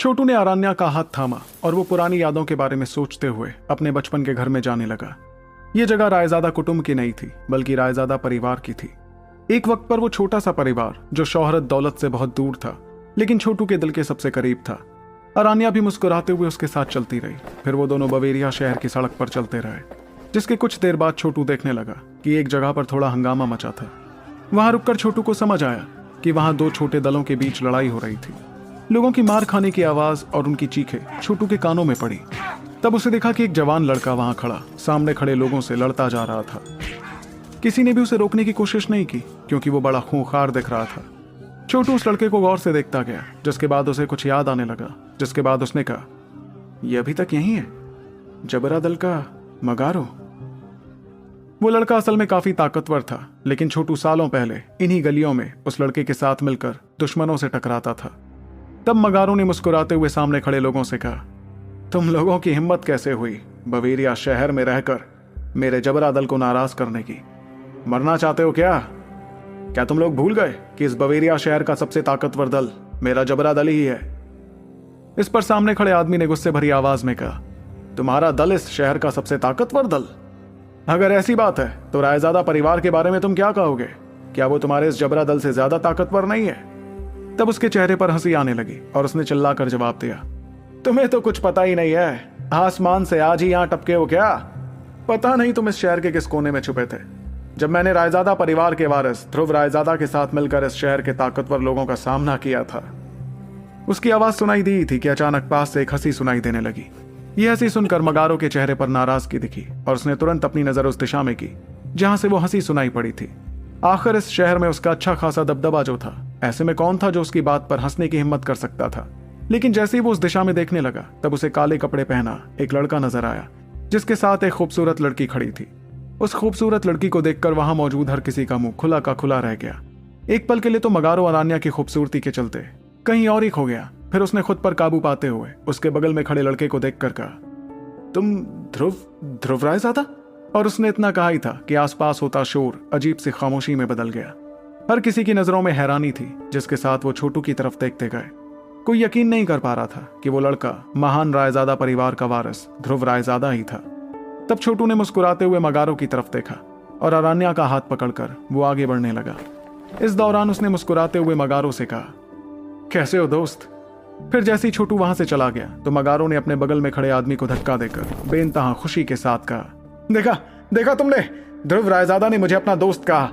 छोटू ने अरण्या का हाथ थामा और वो पुरानी यादों के बारे में सोचते हुए अपने बचपन के घर में जाने लगा। ये जगह रायजादा कुटुंब की नहीं थी, बल्कि रायजादा परिवार की थी। एक वक्त पर वो छोटा सा परिवार जो शोहरत दौलत से बहुत दूर था, लेकिन छोटू के दिल के सबसे करीब था। अरण्या भी मुस्कुराते हुए उसके साथ चलती रही। फिर वो दोनों बवेरिया शहर की सड़क पर चलते रहे, जिसके कुछ देर बाद छोटू देखने लगा कि एक जगह पर थोड़ा हंगामा मचा था। वहां रुककर छोटू को समझ आया कि वहां दो छोटे दलों के बीच लड़ाई हो रही थी। लोगों की मार खाने की आवाज और उनकी चीखें छोटू के कानों में पड़ी। तब उसे देखा कि एक जवान लड़का वहां खड़ा सामने खड़े लोगों से लड़ता जा रहा था। किसी ने भी उसे रोकने की कोशिश नहीं की, क्योंकि वो बड़ा खूंखार दिख रहा था। छोटू उस लड़के को गौर से देखता गया, जिसके बाद उसे कुछ याद आने लगा। जिसके बाद उसने कहा, यह अभी तक यहीं है, जबरा दल का मगारो। वो लड़का असल में काफी ताकतवर था, लेकिन छोटू सालों पहले इन्हीं गलियों में उस लड़के के साथ मिलकर दुश्मनों से टकराता था। तब मगारों ने मुस्कुराते हुए सामने खड़े लोगों से कहा, तुम लोगों की हिम्मत कैसे हुई बवेरिया शहर में रहकर मेरे जबरा दल को नाराज करने की? मरना चाहते हो क्या? क्या तुम लोग भूल गए कि इस बवेरिया शहर का सबसे ताकतवर दल मेरा जबरा दल ही है? इस पर सामने खड़े आदमी ने गुस्से भरी आवाज में कहा, तुम्हारा दल इस शहर का सबसे ताकतवर दल? अगर ऐसी बात है तो रायजादा परिवार के बारे में तुम क्या कहोगे? क्या वो तुम्हारे इस जबरा दल से ज्यादा ताकतवर नहीं है? तब उसके चेहरे पर हंसी आने लगी और उसने चिल्लाकर जवाब दिया, तुम्हें तो कुछ पता ही नहीं है। आसमान से आज ही यहां टपके हो क्या? पता नहीं तुम इस शहर के किस कोने में छुपे थे जब मैंने रायजादा परिवार के वारिस ध्रुव रायजादा के साथ मिलकर इस शहर के ताकतवर लोगों का सामना किया था। उसकी आवाज सुनाई दी थी कि अचानक पास से एक हंसी सुनाई देने लगी। यह हंसी सुनकर मगारो के चेहरे पर नाराजगी दिखी और उसने तुरंत अपनी नजर उस दिशा में की जहां से वो हंसी सुनाई पड़ी थी। आखिर इस शहर में उसका अच्छा खासा दबदबा जो था, ऐसे में कौन था जो उसकी बात पर हंसने की हिम्मत कर सकता था? लेकिन जैसे ही वो उस दिशा में देखने लगा, तब उसे काले कपड़े पहना एक लड़का नजर आया, जिसके साथ एक खूबसूरत लड़की खड़ी थी। उस खूबसूरत लड़की को देखकर वहां मौजूद हर किसी का मुंह खुला का खुला रह गया। एक पल के लिए तो मगारो अरण्या की खूबसूरती के चलते कहीं और ही खो गया। फिर उसने खुद पर काबू पाते हुए उसके बगल में खड़े लड़के को देखकर कहा, तुम ध्रुव रायजादा? और उसने इतना कहा ही था कि आसपास होता शोर अजीब सी खामोशी में बदल गया। हर किसी की नजरों में हैरानी थी, जिसके साथ वो छोटू की तरफ देखते गए। कोई यकीन नहीं कर पा रहा था कि वो लड़का महान रायजादा परिवार का वारिस ध्रुव रायजादा ही था। तब छोटू ने मुस्कुराते हुए मगारो की तरफ देखा और अरण्या का हाथ पकड़कर वो आगे बढ़ने लगा। इस दौरान उसने मुस्कुराते हुए मगारो से कहा, कैसे हो दोस्त? फिर जैसे ही छोटू वहां से चला गया तो मगारो ने अपने बगल में खड़े आदमी को धक्का देकर बेइंतहा खुशी के साथ कहा, देखा तुमने, ध्रुव रायजादा ने मुझे अपना दोस्त कहा